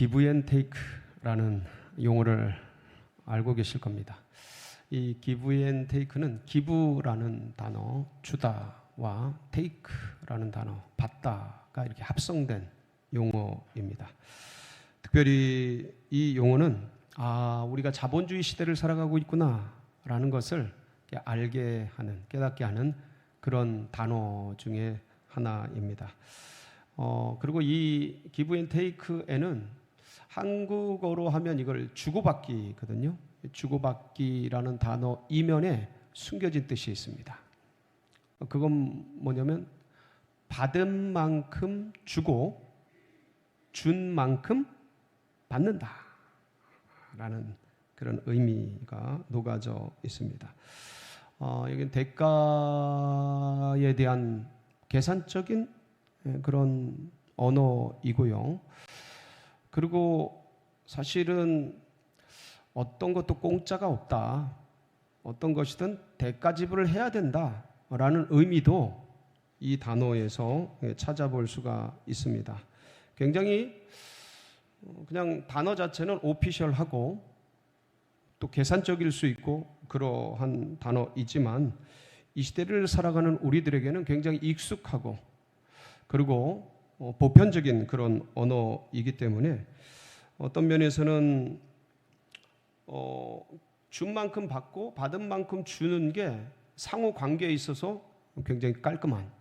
기브 앤 테이크라는 용어를 알고 계실 겁니다. 이 기브 앤 테이크는 기브라는 단어, 주다와 테이크라는 단어, 받다가 이렇게 합성된 용어입니다. 특별히 이 용어는 우리가 자본주의 시대를 살아가고 있구나라는 것을 알게 하는, 깨닫게 하는 그런 단어 중에 하나입니다. 그리고 이 기브 앤 테이크에는 한국어로 하면 이걸 주고받기거든요. 주고받기라는 단어 이면에 숨겨진 뜻이 있습니다. 그건 뭐냐면 받은 만큼 주고 준 만큼 받는다 라는 그런 의미가 녹아져 있습니다. 여기는 대가에 대한 계산적인 그런 언어이고요. 그리고 사실은 어떤 것도 공짜가 없다, 어떤 것이든 대가 지불을 해야 된다라는 의미도 이 단어에서 찾아볼 수가 있습니다. 굉장히 그냥 단어 자체는 오피셜하고 또 계산적일 수 있고 그러한 단어이지만 이 시대를 살아가는 우리들에게는 굉장히 익숙하고 그리고 보편적인 그런 언어이기 때문에 어떤 면에서는 준 만큼 받고 받은 만큼 주는 게 상호 관계에 있어서 굉장히 깔끔한,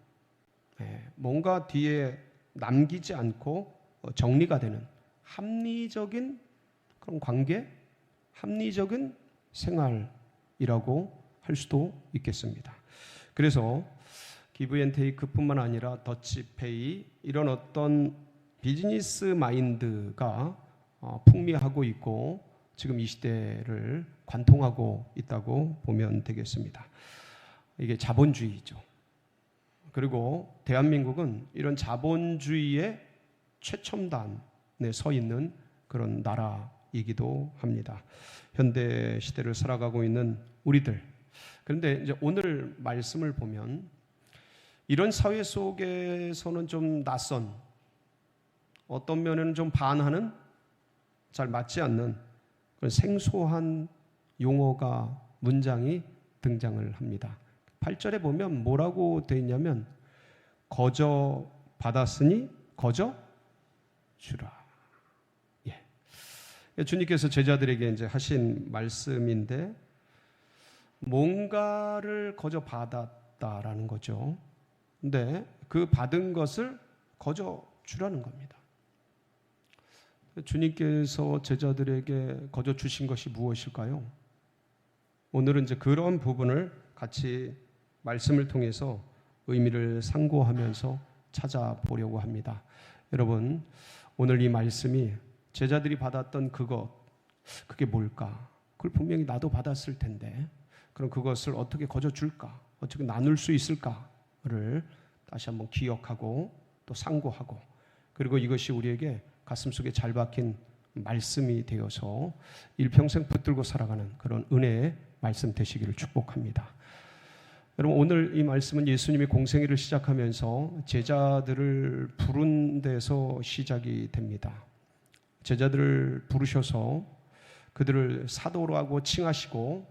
뭔가 뒤에 남기지 않고 정리가 되는 합리적인 그런 관계, 합리적인 생활이라고 할 수도 있겠습니다. 그래서 기브 앤 테이크뿐만 아니라 더치페이, 이런 어떤 비즈니스 마인드가 풍미하고 있고 지금 이 시대를 관통하고 있다고 보면 되겠습니다. 이게 자본주의죠. 그리고 대한민국은 이런 자본주의의 최첨단에 서 있는 그런 나라이기도 합니다. 현대 시대를 살아가고 있는 우리들. 그런데 이제 오늘 말씀을 보면 이런 사회 속에서는 좀 낯선, 어떤 면에는 좀 반하는, 잘 맞지 않는 그런 생소한 용어가, 문장이 등장을 합니다. 8절에 보면 뭐라고 되어 있냐면 거저 받았으니 거저 주라. 주님께서 제자들에게 이제 하신 말씀인데 뭔가를 거저 받았다라는 거죠. 근데 그 받은 것을 거저 주라는 겁니다. 주님께서 제자들에게 거저 주신 것이 무엇일까요? 오늘은 이제 그런 부분을 같이 말씀을 통해서 의미를 상고하면서 찾아보려고 합니다. 여러분, 오늘 이 말씀이 제자들이 받았던 그게 뭘까? 그걸 분명히 나도 받았을 텐데 그럼 그것을 어떻게 거저 줄까? 어떻게 나눌 수 있을까를 다시 한번 기억하고 또 상고하고, 그리고 이것이 우리에게 가슴속에 잘 박힌 말씀이 되어서 일평생 붙들고 살아가는 그런 은혜의 말씀 되시기를 축복합니다. 여러분, 오늘 이 말씀은 예수님이 공생애를 시작하면서 제자들을 부른 데서 시작이 됩니다. 제자들을 부르셔서 그들을 사도로 하고 칭하시고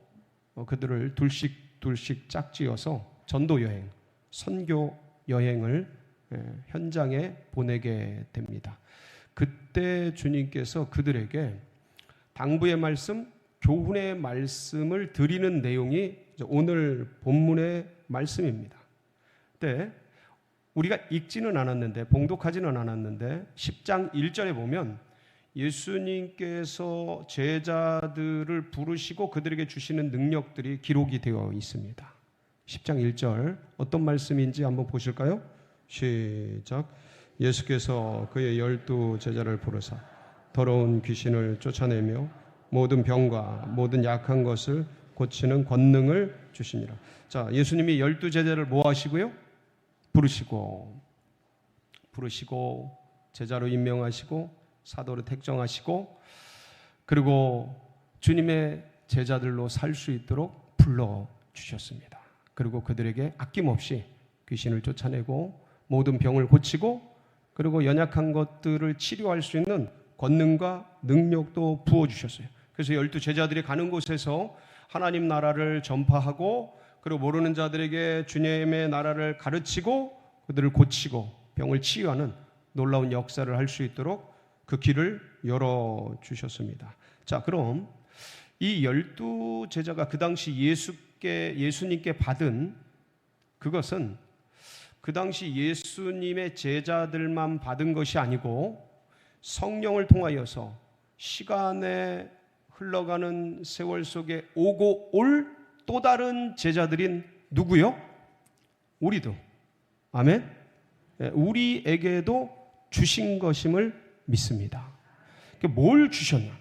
그들을 둘씩 짝지어서 전도 여행, 선교 여행을 현장에 보내게 됩니다. 그때 주님께서 그들에게 당부의 말씀, 교훈의 말씀을 드리는 내용이 오늘 본문의 말씀입니다. 그때 우리가 읽지는 않았는데, 봉독하지는 않았는데 10장 1절에 보면 예수님께서 제자들을 부르시고 그들에게 주시는 능력들이 기록이 되어 있습니다. 10장 1절 어떤 말씀인지 한번 보실까요? 시작. 예수께서 그의 12 제자를 부르사 더러운 귀신을 쫓아내며 모든 병과 모든 약한 것을 고치는 권능을 주시니라. 자, 예수님이 12 제자를 뭐 하시고요? 부르시고 제자로 임명하시고 사도로 택정하시고 그리고 주님의 제자들로 살 수 있도록 불러주셨습니다. 그리고 그들에게 아낌없이 귀신을 쫓아내고 모든 병을 고치고 그리고 연약한 것들을 치료할 수 있는 권능과 능력도 부어주셨어요. 그래서 12 제자들이 가는 곳에서 하나님 나라를 전파하고 그리고 모르는 자들에게 주님의 나라를 가르치고 그들을 고치고 병을 치유하는 놀라운 역사를 할 수 있도록 그 길을 열어주셨습니다. 자, 그럼 이 12 제자가 그 당시 예수님께 받은 그것은 그 당시 예수님의 제자들만 받은 것이 아니고 성령을 통하여서 시간에 흘러가는 세월 속에 오고 올 또 다른 제자들인 누구요? 우리도. 아멘. 우리에게도 주신 것임을 믿습니다. 뭘 주셨나?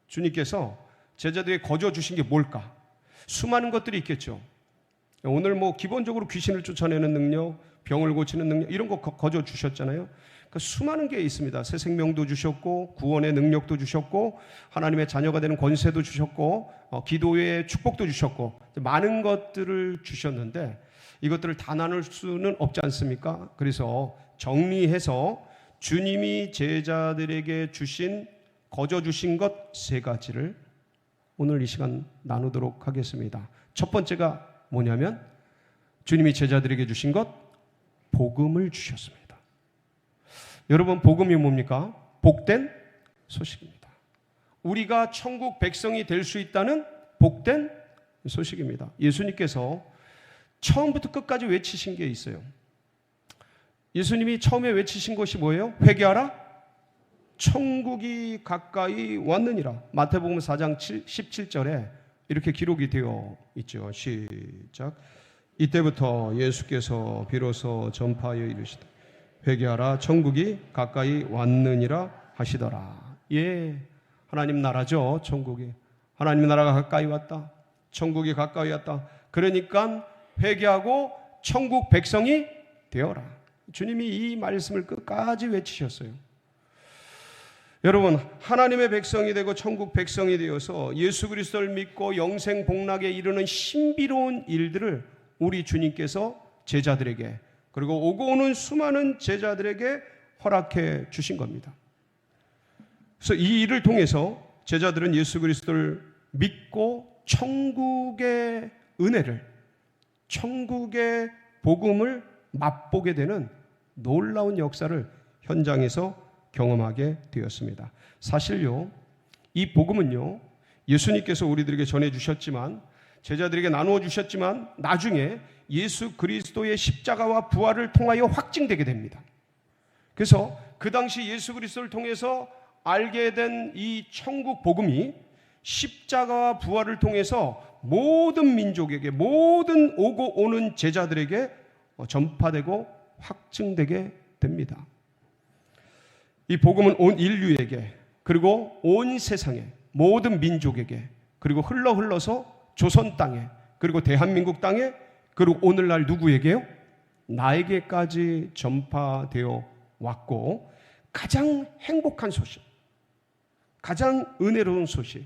주님께서 제자들에게 거저 주신 게 뭘까? 수많은 것들이 있겠죠. 오늘 기본적으로 귀신을 쫓아내는 능력, 병을 고치는 능력 이런 거 거저 주셨잖아요. 그러니까 수많은 게 있습니다. 새 생명도 주셨고 구원의 능력도 주셨고 하나님의 자녀가 되는 권세도 주셨고 기도의 축복도 주셨고 많은 것들을 주셨는데 이것들을 다 나눌 수는 없지 않습니까? 그래서 정리해서 주님이 제자들에게 거저 주신 것 3가지를 오늘 이 시간 나누도록 하겠습니다. 첫 번째가 뭐냐면 주님이 제자들에게 주신 것 복음을 주셨습니다. 여러분, 복음이 뭡니까? 복된 소식입니다. 우리가 천국 백성이 될 수 있다는 복된 소식입니다. 예수님께서 처음부터 끝까지 외치신 게 있어요. 예수님이 처음에 외치신 것이 뭐예요? 회개하라, 천국이 가까이 왔느니라. 마태복음 4장 17절에 이렇게 기록이 되어 있죠. 시작. 이때부터 예수께서 비로소 전파하여 이르시되 회개하라, 천국이 가까이 왔느니라 하시더라. 예, 하나님 나라죠. 천국이. 하나님 나라가 가까이 왔다. 천국이 가까이 왔다. 그러니까 회개하고 천국 백성이 되어라. 주님이 이 말씀을 끝까지 외치셨어요. 여러분, 하나님의 백성이 되고 천국 백성이 되어서 예수 그리스도를 믿고 영생 복락에 이르는 신비로운 일들을 우리 주님께서 제자들에게 그리고 오고 오는 수많은 제자들에게 허락해 주신 겁니다. 그래서 이 일을 통해서 제자들은 예수 그리스도를 믿고 천국의 은혜를, 천국의 복음을 맛보게 되는 놀라운 역사를 현장에서 경험하게 되었습니다. 사실요, 이 복음은요, 예수님께서 우리들에게 전해주셨지만, 제자들에게 나누어 주셨지만, 나중에 예수 그리스도의 십자가와 부활을 통하여 확증되게 됩니다. 그래서 그 당시 예수 그리스도를 통해서 알게 된 이 천국 복음이 십자가와 부활을 통해서 모든 민족에게, 모든 오고 오는 제자들에게 전파되고 확증되게 됩니다. 이 복음은 온 인류에게, 그리고 온 세상에, 모든 민족에게, 그리고 흘러서 조선 땅에, 그리고 대한민국 땅에, 그리고 오늘날 누구에게요? 나에게까지 전파되어 왔고, 가장 행복한 소식, 가장 은혜로운 소식,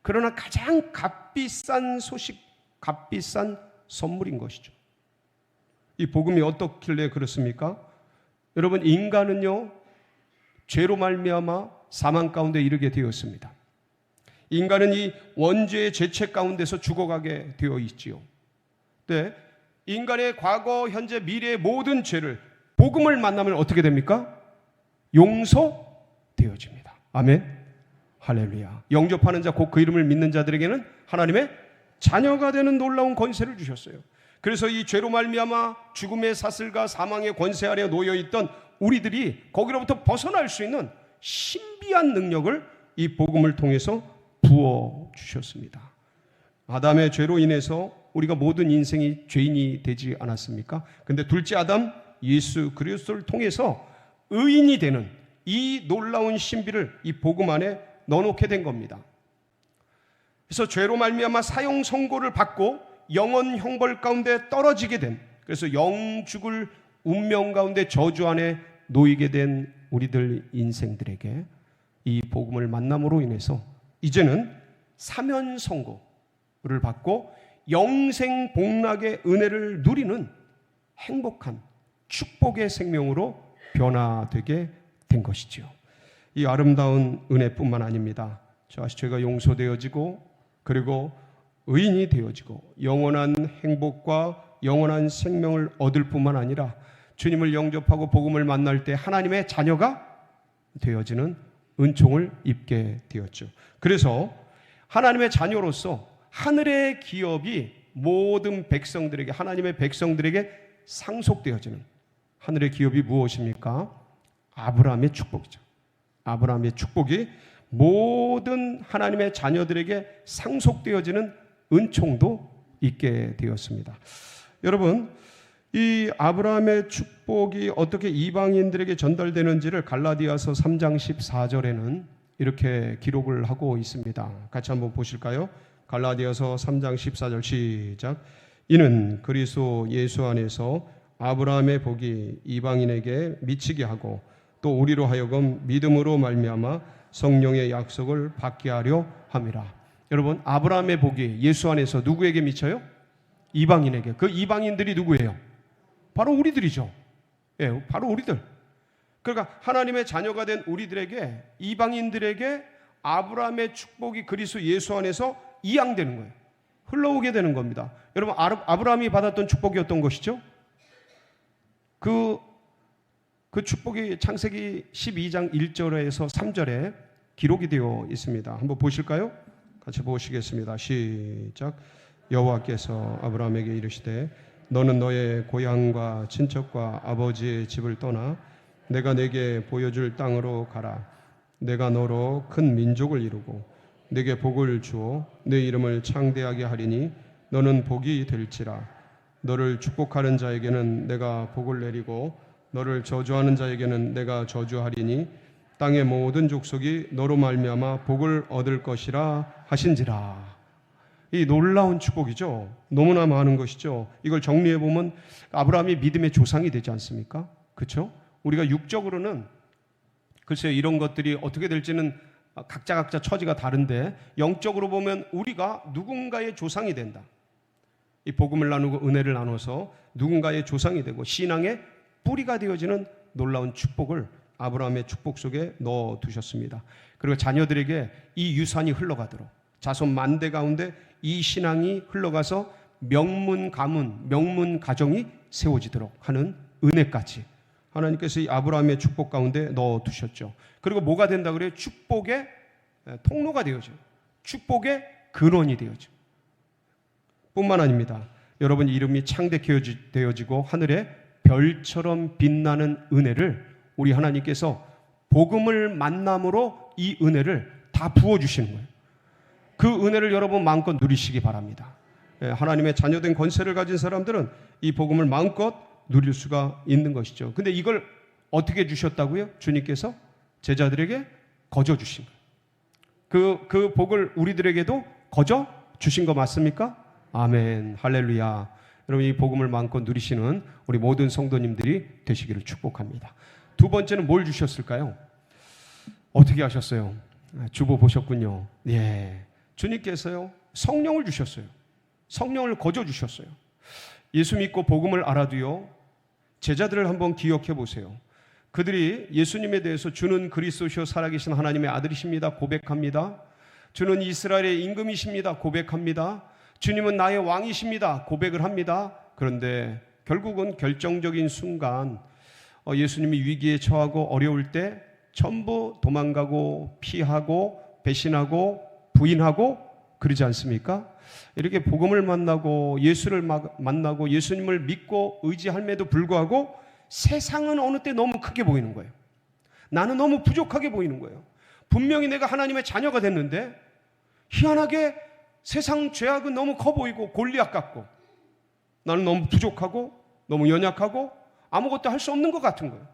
그러나 가장 값비싼 소식, 값비싼 선물인 것이죠. 이 복음이 어떻길래 그렇습니까? 여러분, 인간은요, 죄로 말미암아 사망 가운데 이르게 되었습니다. 인간은 이 원죄의 죄책 가운데서 죽어가게 되어 있지요. 네, 인간의 과거, 현재, 미래의 모든 죄를 복음을 만나면 어떻게 됩니까? 용서되어집니다. 아멘. 할렐루야. 영접하는 자, 곧 그 이름을 믿는 자들에게는 하나님의 자녀가 되는 놀라운 권세를 주셨어요. 그래서 이 죄로 말미암아 죽음의 사슬과 사망의 권세 아래 놓여 있던 우리들이 거기로부터 벗어날 수 있는 신비한 능력을 이 복음을 통해서 부어 주셨습니다. 아담의 죄로 인해서 우리가 모든 인생이 죄인이 되지 않았습니까? 근데 둘째 아담 예수 그리스도를 통해서 의인이 되는 이 놀라운 신비를 이 복음 안에 넣어놓게 된 겁니다. 그래서 죄로 말미암아 사형 선고를 받고 영원 형벌 가운데 떨어지게 된, 그래서 영죽을 운명 가운데 저주 안에 놓이게 된 우리들 인생들에게 이 복음을 만남으로 인해서 이제는 사면 선고를 받고 영생 복락의 은혜를 누리는 행복한 축복의 생명으로 변화되게 된 것이지요. 이 아름다운 은혜뿐만 아닙니다. 죄가 용서되어지고 그리고 의인이 되어지고 영원한 행복과 영원한 생명을 얻을 뿐만 아니라 주님을 영접하고 복음을 만날 때 하나님의 자녀가 되어지는 은총을 입게 되었죠. 그래서 하나님의 자녀로서 하늘의 기업이 모든 백성들에게, 하나님의 백성들에게 상속되어지는 하늘의 기업이 무엇입니까? 아브라함의 축복이죠. 아브라함의 축복이 모든 하나님의 자녀들에게 상속되어지는 은총도 있게 되었습니다. 여러분, 이 아브라함의 축복이 어떻게 이방인들에게 전달되는지를 갈라디아서 3장 14절에는 이렇게 기록을 하고 있습니다. 같이 한번 보실까요? 갈라디아서 3장 14절 시작. 이는 그리스도 예수 안에서 아브라함의 복이 이방인에게 미치게 하고 또 우리로 하여금 믿음으로 말미암아 성령의 약속을 받게 하려 함이라. 여러분, 아브라함의 복이 예수 안에서 누구에게 미쳐요? 이방인에게. 그 이방인들이 누구예요? 바로 우리들이죠. 예, 바로 우리들. 그러니까 하나님의 자녀가 된 우리들에게, 이방인들에게 아브라함의 축복이 그리스도 예수 안에서 이양되는 거예요. 흘러오게 되는 겁니다. 여러분, 아브라함이 받았던 축복이 어떤 것이죠? 그 축복이 창세기 12장 1절에서 3절에 기록이 되어 있습니다. 한번 보실까요? 같이 보시겠습니다. 시작. 여호와께서 아브라함에게 이르시되 너는 너의 고향과 친척과 아버지의 집을 떠나 내가 내게 보여줄 땅으로 가라. 내가 너로 큰 민족을 이루고 내게 복을 주어 내 이름을 창대하게 하리니 너는 복이 될지라. 너를 축복하는 자에게는 내가 복을 내리고 너를 저주하는 자에게는 내가 저주하리니 땅의 모든 족속이 너로 말미암아 복을 얻을 것이라 하신지라. 이 놀라운 축복이죠. 너무나 많은 것이죠. 이걸 정리해 보면 아브라함이 믿음의 조상이 되지 않습니까? 그렇죠? 우리가 육적으로는 글쎄요, 이런 것들이 어떻게 될지는 각자 처지가 다른데 영적으로 보면 우리가 누군가의 조상이 된다. 이 복음을 나누고 은혜를 나눠서 누군가의 조상이 되고 신앙의 뿌리가 되어지는 놀라운 축복을 아브라함의 축복 속에 넣어두셨습니다. 그리고 자녀들에게 이 유산이 흘러가도록 자손 만대 가운데 이 신앙이 흘러가서 명문 가문, 명문 가정이 세워지도록 하는 은혜까지 하나님께서 이 아브라함의 축복 가운데 넣어두셨죠. 그리고 뭐가 된다 그래요? 축복의 통로가 되어져요. 축복의 근원이 되어져요. 뿐만 아닙니다. 여러분 이름이 창대되어지고 하늘에 별처럼 빛나는 은혜를 우리 하나님께서 복음을 만남으로 이 은혜를 다 부어주시는 거예요. 그 은혜를 여러분 마음껏 누리시기 바랍니다. 하나님의 자녀된 권세를 가진 사람들은 이 복음을 마음껏 누릴 수가 있는 것이죠. 근데 이걸 어떻게 주셨다고요? 주님께서 제자들에게 거저 주신 거예요. 그 복을 우리들에게도 거저 주신 거 맞습니까? 아멘, 할렐루야. 여러분 이 복음을 마음껏 누리시는 우리 모든 성도님들이 되시기를 축복합니다. 두 번째는 뭘 주셨을까요? 어떻게 하셨어요? 주보 보셨군요. 예, 주님께서요 성령을 주셨어요. 성령을 거저 주셨어요. 예수 믿고 복음을 알아도요 제자들을 한번 기억해 보세요. 그들이 예수님에 대해서 주는 그리스도시요 살아계신 하나님의 아들이십니다 고백합니다. 주는 이스라엘의 임금이십니다 고백합니다. 주님은 나의 왕이십니다 고백을 합니다. 그런데 결국은 결정적인 순간 예수님이 위기에 처하고 어려울 때 전부 도망가고 피하고 배신하고 부인하고 그러지 않습니까? 이렇게 복음을 만나고 예수를 만나고 예수님을 믿고 의지함에도 불구하고 세상은 어느 때 너무 크게 보이는 거예요. 나는 너무 부족하게 보이는 거예요. 분명히 내가 하나님의 자녀가 됐는데 희한하게 세상 죄악은 너무 커 보이고 골리앗 같고 나는 너무 부족하고 너무 연약하고 아무것도 할 수 없는 것 같은 거예요.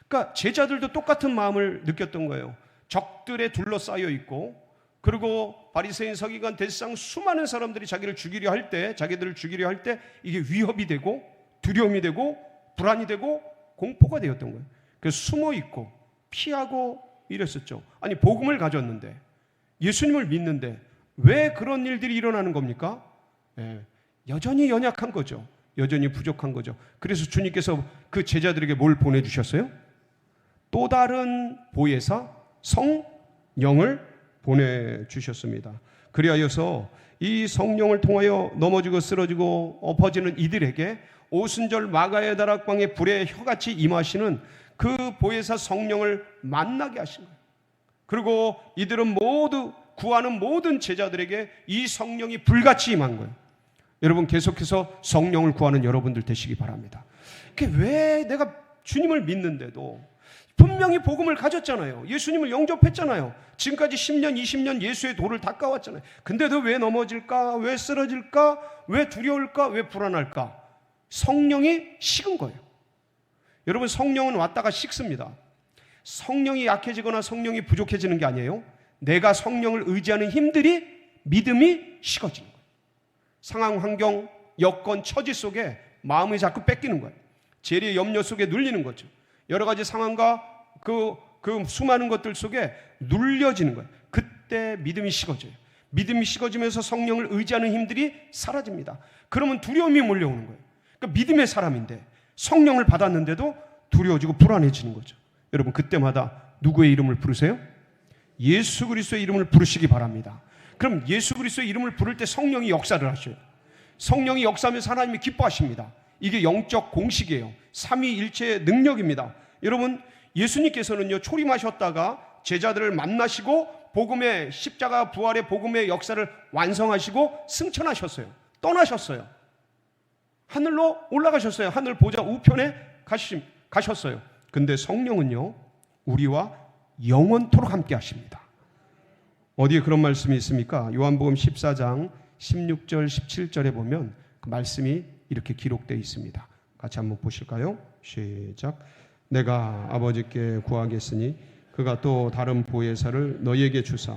그러니까 제자들도 똑같은 마음을 느꼈던 거예요. 적들에 둘러싸여 있고 그리고 바리새인 서기관 대상 수많은 사람들이 자기들을 죽이려 할 때 이게 위협이 되고 두려움이 되고 불안이 되고 공포가 되었던 거예요. 그래서 숨어 있고 피하고 이랬었죠. 아니 복음을 가졌는데 예수님을 믿는데 왜 그런 일들이 일어나는 겁니까? 여전히 연약한 거죠. 여전히 부족한 거죠. 그래서 주님께서 그 제자들에게 뭘 보내주셨어요? 또 다른 보혜사 성령을 보내주셨습니다. 그리하여서 이 성령을 통하여 넘어지고 쓰러지고 엎어지는 이들에게 오순절 마가의 다락방에 불의 혀같이 임하시는 그 보혜사 성령을 만나게 하신 거예요. 그리고 이들은 모두 구하는 모든 제자들에게 이 성령이 불같이 임한 거예요. 여러분, 계속해서 성령을 구하는 여러분들 되시기 바랍니다. 왜 내가 주님을 믿는데도 분명히 복음을 가졌잖아요. 예수님을 영접했잖아요. 지금까지 10년, 20년 예수의 도를 닦아왔잖아요. 근데도 왜 넘어질까? 왜 쓰러질까? 왜 두려울까? 왜 불안할까? 성령이 식은 거예요. 여러분, 성령은 왔다가 식습니다. 성령이 약해지거나 성령이 부족해지는 게 아니에요. 내가 성령을 의지하는 힘들이 믿음이 식어지는 거예요. 상황, 환경, 여건, 처지 속에 마음이 자꾸 뺏기는 거예요. 재리의 염려 속에 눌리는 거죠. 여러 가지 상황과 그 수많은 것들 속에 눌려지는 거예요. 그때 믿음이 식어져요. 믿음이 식어지면서 성령을 의지하는 힘들이 사라집니다. 그러면 두려움이 몰려오는 거예요. 그러니까 믿음의 사람인데 성령을 받았는데도 두려워지고 불안해지는 거죠. 여러분, 그때마다 누구의 이름을 부르세요? 예수 그리스도의 이름을 부르시기 바랍니다. 그럼 예수 그리스도의 이름을 부를 때 성령이 역사를 하셔요. 성령이 역사하면서 하나님이 기뻐하십니다. 이게 영적 공식이에요. 삼위일체의 능력입니다. 여러분, 예수님께서는요, 초림하셨다가 제자들을 만나시고 복음의 십자가 부활의 복음의 역사를 완성하시고 승천하셨어요. 떠나셨어요. 하늘로 올라가셨어요. 하늘 보좌 우편에 가셨어요. 근데 성령은요, 우리와 영원토록 함께 하십니다. 어디에 그런 말씀이 있습니까? 요한복음 14장 16절 17절에 보면 그 말씀이 이렇게 기록되어 있습니다. 같이 한번 보실까요? 시작. 내가 아버지께 구하겠으니 그가 또 다른 보혜사를 너희에게 주사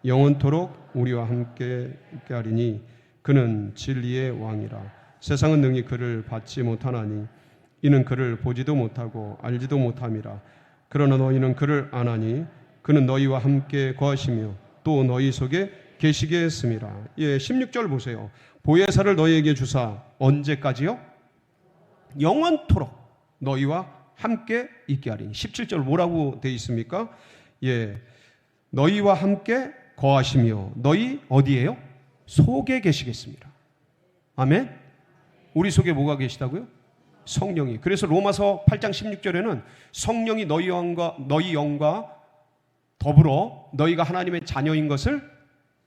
영원토록 우리와 함께 있게 하리니 그는 진리의 왕이라. 세상은 능히 그를 받지 못하나니 이는 그를 보지도 못하고 알지도 못함이라. 그러나 너희는 그를 아나니 그는 너희와 함께 거하시며 또 너희 속에 계시게 했음이라. 16절 보세요. 보혜사를 너희에게 주사 언제까지요? 영원토록 너희와 함께 있게 하리니. 17절 뭐라고 되어 있습니까? 너희와 함께 거하시며 너희 어디에요? 속에 계시겠습니다. 아멘. 우리 속에 뭐가 계시다고요? 성령이. 그래서 로마서 8장 16절에는 성령이 너희 영과 더불어 너희가 하나님의 자녀인 것을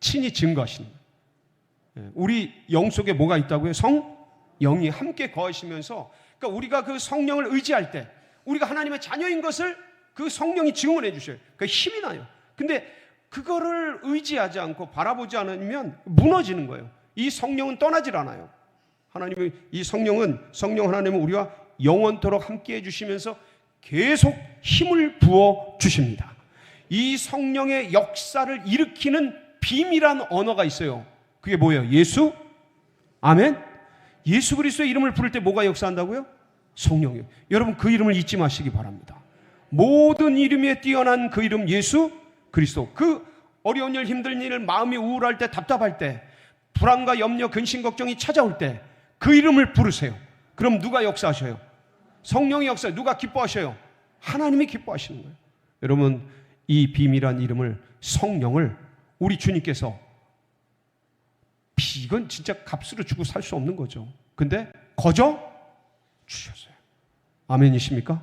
친히 증거하시는 거예요. 우리 영 속에 뭐가 있다고요? 성령이 함께 거하시면서, 그러니까 우리가 그 성령을 의지할 때 우리가 하나님의 자녀인 것을 그 성령이 증언해 주셔요. 그 힘이 나요. 근데 그거를 의지하지 않고 바라보지 않으면 무너지는 거예요. 이 성령은 떠나질 않아요. 하나님의 이 성령 하나님은 우리와 영원토록 함께 해주시면서 계속 힘을 부어 주십니다. 이 성령의 역사를 일으키는 비밀한 언어가 있어요. 그게 뭐예요? 예수? 아멘? 예수 그리스도의 이름을 부를 때 뭐가 역사한다고요? 성령이요. 여러분, 그 이름을 잊지 마시기 바랍니다. 모든 이름에 뛰어난 그 이름 예수 그리스도. 그 어려운 일, 힘든 일, 마음이 우울할 때, 답답할 때, 불안과 염려, 근심, 걱정이 찾아올 때 그 이름을 부르세요. 그럼 누가 역사하셔요? 성령이 역사해요. 누가 기뻐하셔요? 하나님이 기뻐하시는 거예요. 여러분, 이 비밀한 이름을, 성령을 우리 주님께서, 이건 진짜 값으로 주고 살 수 없는 거죠. 근데 거저 주셨어요. 아멘이십니까?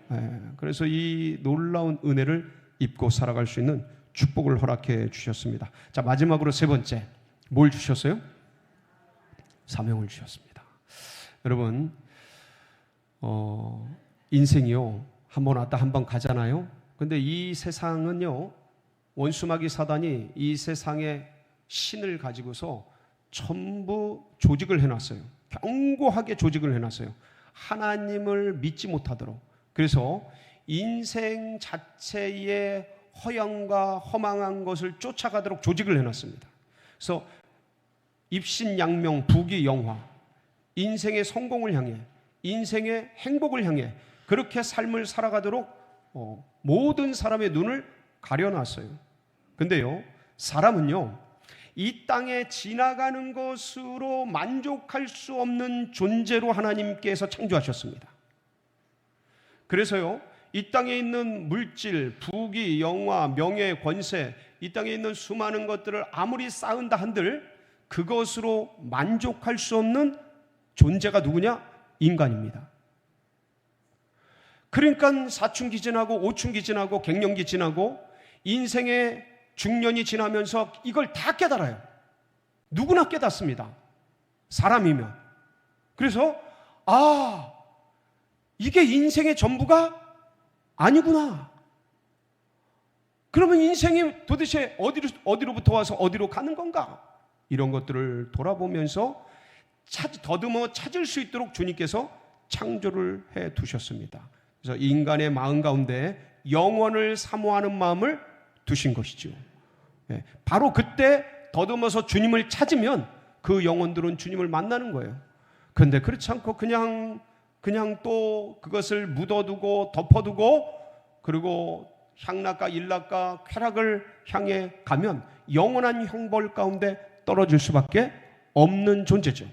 네, 그래서 이 놀라운 은혜를 입고 살아갈 수 있는 축복을 허락해 주셨습니다. 자, 마지막으로 세 번째, 뭘 주셨어요? 사명을 주셨습니다. 여러분, 인생이요, 한번 왔다 한번 가잖아요. 근데 이 세상은요, 원수마귀 사단이 이 세상의 신을 가지고서 전부 조직을 해놨어요. 견고하게 조직을 해놨어요. 하나님을 믿지 못하도록. 그래서 인생 자체의 허영과 허망한 것을 쫓아가도록 조직을 해놨습니다. 그래서 입신양명, 부귀영화, 인생의 성공을 향해, 인생의 행복을 향해 그렇게 삶을 살아가도록 모든 사람의 눈을 가려놨어요. 근데요, 사람은요, 이 땅에 지나가는 것으로 만족할 수 없는 존재로 하나님께서 창조하셨습니다. 그래서요, 이 땅에 있는 물질, 부귀, 영화, 명예, 권세, 이 땅에 있는 수많은 것들을 아무리 쌓은다 한들 그것으로 만족할 수 없는 존재가 누구냐? 인간입니다. 그러니까 사춘기 지나고 오춘기 지나고 갱년기 지나고 인생의 중년이 지나면서 이걸 다 깨달아요. 누구나 깨닫습니다. 사람이면. 그래서 이게 인생의 전부가 아니구나. 그러면 인생이 도대체 어디로부터 와서 어디로 가는 건가? 이런 것들을 돌아보면서 더듬어 찾을 수 있도록 주님께서 창조를 해 두셨습니다. 그래서 인간의 마음 가운데 영원을 사모하는 마음을 두신 것이죠. 바로 그때 더듬어서 주님을 찾으면 그 영혼들은 주님을 만나는 거예요. 그런데 그렇지 않고 그냥 또 그것을 묻어두고 덮어두고 그리고 향락과 일락과 쾌락을 향해 가면 영원한 형벌 가운데 떨어질 수밖에 없는 존재죠.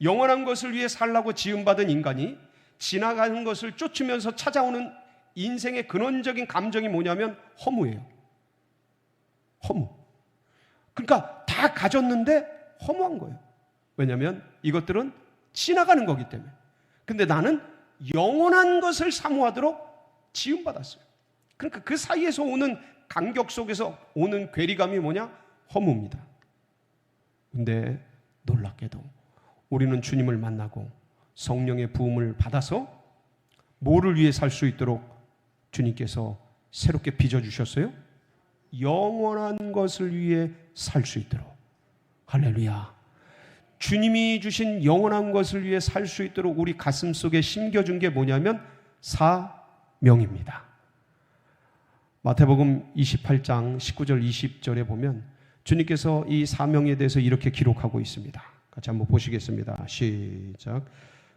영원한 것을 위해 살라고 지음받은 인간이 지나가는 것을 쫓으면서 찾아오는 인생의 근원적인 감정이 뭐냐면 허무예요. 허무. 그러니까 다 가졌는데 허무한 거예요. 왜냐하면 이것들은 지나가는 거기 때문에. 근데 나는 영원한 것을 사모하도록 지음받았어요. 그러니까 그 사이에서 오는 간격 속에서 오는 괴리감이 뭐냐? 허무입니다. 근데 놀랍게도 우리는 주님을 만나고 성령의 부음을 받아서 뭐를 위해 살 수 있도록 주님께서 새롭게 빚어주셨어요? 영원한 것을 위해 살 수 있도록. 할렐루야. 주님이 주신 영원한 것을 위해 살 수 있도록 우리 가슴 속에 심겨준 게 뭐냐면 사명입니다. 마태복음 28장 19절 20절에 보면 주님께서 이 사명에 대해서 이렇게 기록하고 있습니다. 같이 한번 보시겠습니다. 시작.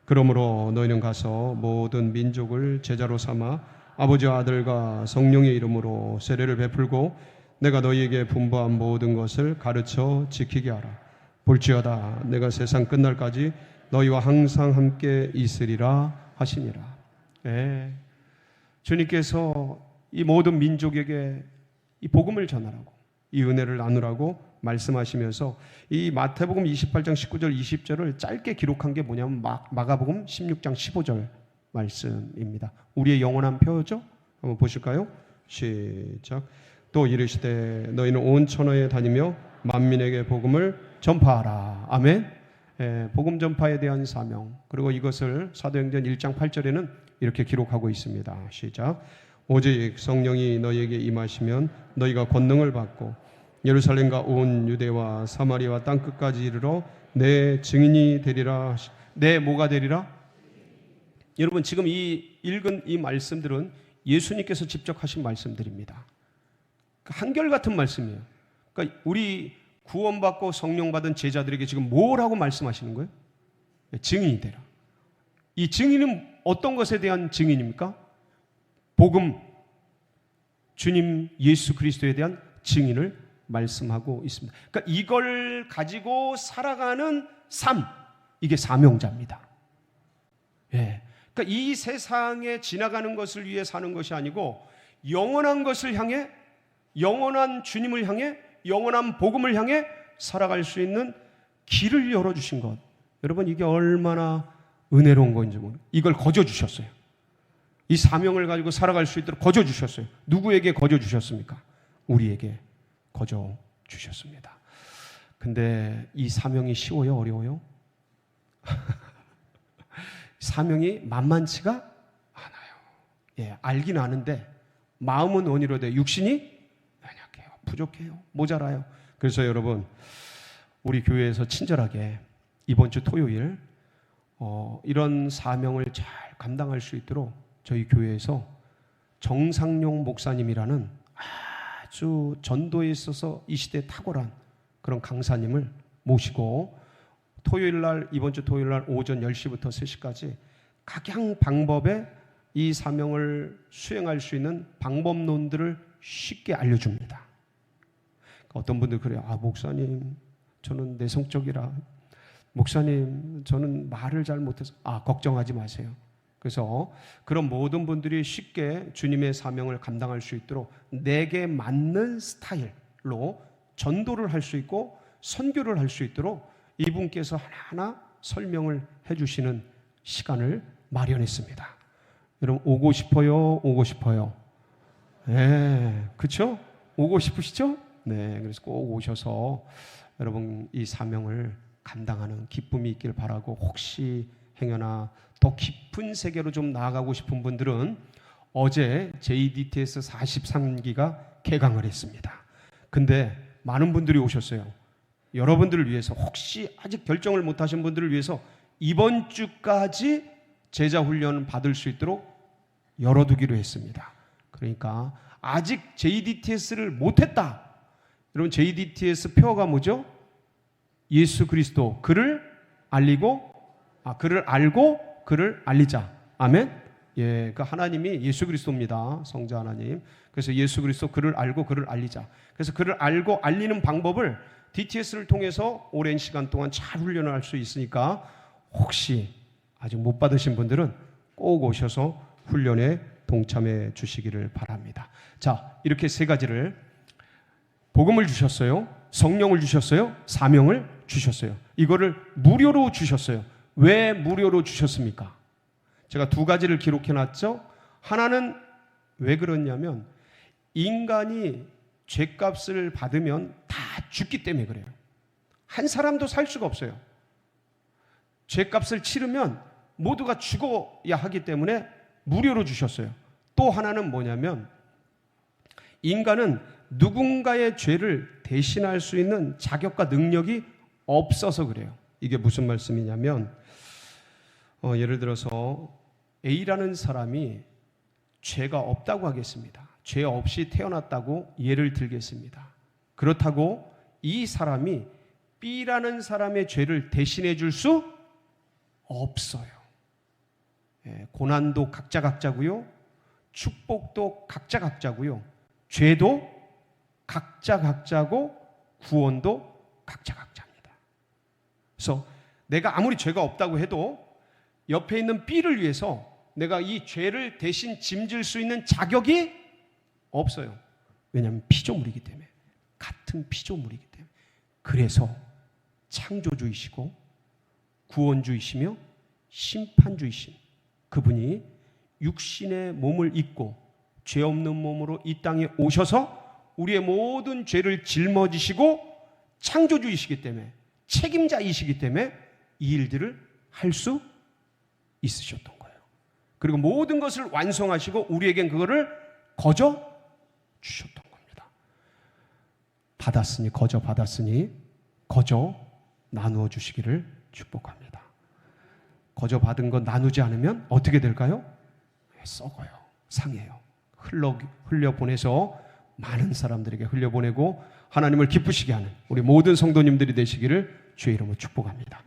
그러므로 너희는 가서 모든 민족을 제자로 삼아 아버지와 아들과 성령의 이름으로 세례를 베풀고 내가 너희에게 분부한 모든 것을 가르쳐 지키게 하라. 볼지어다 내가 세상 끝날까지 너희와 항상 함께 있으리라 하시니라. 주님께서 이 모든 민족에게 이 복음을 전하라고, 이 은혜를 나누라고 말씀하시면서 이 마태복음 28장 19절 20절을 짧게 기록한 게 뭐냐면 마가복음 16장 15절 말씀입니다. 우리의 영원한 표죠. 한번 보실까요? 시작. 또 이르시되 너희는 온 천하에 다니며 만민에게 복음을 전파하라. 아멘. 복음 전파에 대한 사명. 그리고 이것을 사도행전 1장 8절에는 이렇게 기록하고 있습니다. 시작. 오직 성령이 너희에게 임하시면 너희가 권능을 받고 예루살렘과 온 유대와 사마리아와 땅끝까지 이르러 내 증인이 되리라. 내 뭐가 되리라? 여러분 지금 이 읽은 이 말씀들은 예수님께서 직접 하신 말씀들입니다. 한결같은 말씀이에요. 그러니까 우리 구원받고 성령 받은 제자들에게 지금 뭐라고 말씀하시는 거예요? 증인이 되라. 이 증인은 어떤 것에 대한 증인입니까? 복음, 주님 예수 그리스도에 대한 증인을 말씀하고 있습니다. 그러니까 이걸 가지고 살아가는 삶, 이게 사명자입니다. 그러니까 이 세상에 지나가는 것을 위해 사는 것이 아니고 영원한 것을 향해, 영원한 주님을 향해, 영원한 복음을 향해 살아갈 수 있는 길을 열어주신 것. 여러분 이게 얼마나 은혜로운 건지 모르겠어요. 이걸 거저주셨어요. 이 사명을 가지고 살아갈 수 있도록 거저주셨어요. 누구에게 거저주셨습니까? 우리에게 거저주셨습니다. 근데 이 사명이 쉬워요? 어려워요? 사명이 만만치가 않아요. 알긴 아는데 마음은 원이로되 육신이 연약해요. 부족해요. 모자라요. 그래서 여러분 우리 교회에서 친절하게 이번 주 토요일 이런 사명을 잘 감당할 수 있도록 저희 교회에서 정상용 목사님이라는 아주 전도에 있어서 이 시대에 탁월한 그런 강사님을 모시고 토요일날, 이번 주 토요일날 오전 10시부터 3시까지 각양 방법에 이 사명을 수행할 수 있는 방법론들을 쉽게 알려줍니다. 어떤 분들 그래요. 목사님 저는 내성적이라, 목사님 저는 말을 잘 못해서. 걱정하지 마세요. 그래서 그런 모든 분들이 쉽게 주님의 사명을 감당할 수 있도록 내게 맞는 스타일로 전도를 할 수 있고 선교를 할 수 있도록 이분께서 하나하나 설명을 해주시는 시간을 마련했습니다. 여러분 오고 싶어요? 오고 싶어요? 네, 그렇죠? 오고 싶으시죠? 네, 그래서 꼭 오셔서 여러분 이 사명을 감당하는 기쁨이 있길 바라고, 혹시 행여나 더 깊은 세계로 좀 나아가고 싶은 분들은 어제 JDTS 43기가 개강을 했습니다. 근데 많은 분들이 오셨어요. 여러분들을 위해서, 혹시 아직 결정을 못하신 분들을 위해서 이번 주까지 제자 훈련 받을 수 있도록 열어두기로 했습니다. 그러니까 아직 JDTS를 못했다. 여러분 JDTS 표어가 뭐죠? 예수 그리스도, 그를 알리고, 그를 알고 그를 알리자. 아멘. 예, 그 하나님이 예수 그리스도입니다. 성자 하나님. 그래서 예수 그리스도, 그를 알고 그를 알리자. 그래서 그를 알고 알리는 방법을 DTS를 통해서 오랜 시간 동안 잘 훈련을 할 수 있으니까, 혹시 아직 못 받으신 분들은 꼭 오셔서 훈련에 동참해 주시기를 바랍니다. 자, 이렇게 세 가지를, 복음을 주셨어요, 성령을 주셨어요, 사명을 주셨어요. 이거를 무료로 주셨어요. 왜 무료로 주셨습니까? 제가 두 가지를 기록해 놨죠. 하나는 왜 그러냐면, 인간이 죄값을 받으면 다 죽기 때문에 그래요. 한 사람도 살 수가 없어요. 죄값을 치르면 모두가 죽어야 하기 때문에 무료로 주셨어요. 또 하나는 뭐냐면, 인간은 누군가의 죄를 대신할 수 있는 자격과 능력이 없어서 그래요. 이게 무슨 말씀이냐면, 예를 들어서 A라는 사람이 죄가 없다고 하겠습니다. 죄 없이 태어났다고 예를 들겠습니다. 그렇다고 이 사람이 B라는 사람의 죄를 대신해 줄 수 없어요. 고난도 각자 각자고요, 축복도 각자 각자고요, 죄도 각자 각자고, 구원도 각자 각자입니다. 그래서 내가 아무리 죄가 없다고 해도 옆에 있는 B를 위해서 내가 이 죄를 대신 짐질 수 있는 자격이 없어요. 왜냐하면 피조물이기 때문에, 같은 피조물이기 때문에. 그래서 창조주이시고 구원주이시며 심판주이신 그분이 육신의 몸을 입고 죄 없는 몸으로 이 땅에 오셔서 우리의 모든 죄를 짊어지시고, 창조주이시기 때문에, 책임자이시기 때문에 이 일들을 할 수 있으셨던 거예요. 그리고 모든 것을 완성하시고 우리에겐 그거를 거저 주셨던 겁니다. 받았으니, 거저 받았으니 거저 나누어 주시기를 축복합니다. 거저 받은 거 나누지 않으면 어떻게 될까요? 썩어요. 상해요. 흘려보내서 많은 사람들에게 흘려보내고 하나님을 기쁘시게 하는 우리 모든 성도님들이 되시기를 주의 이름으로 축복합니다.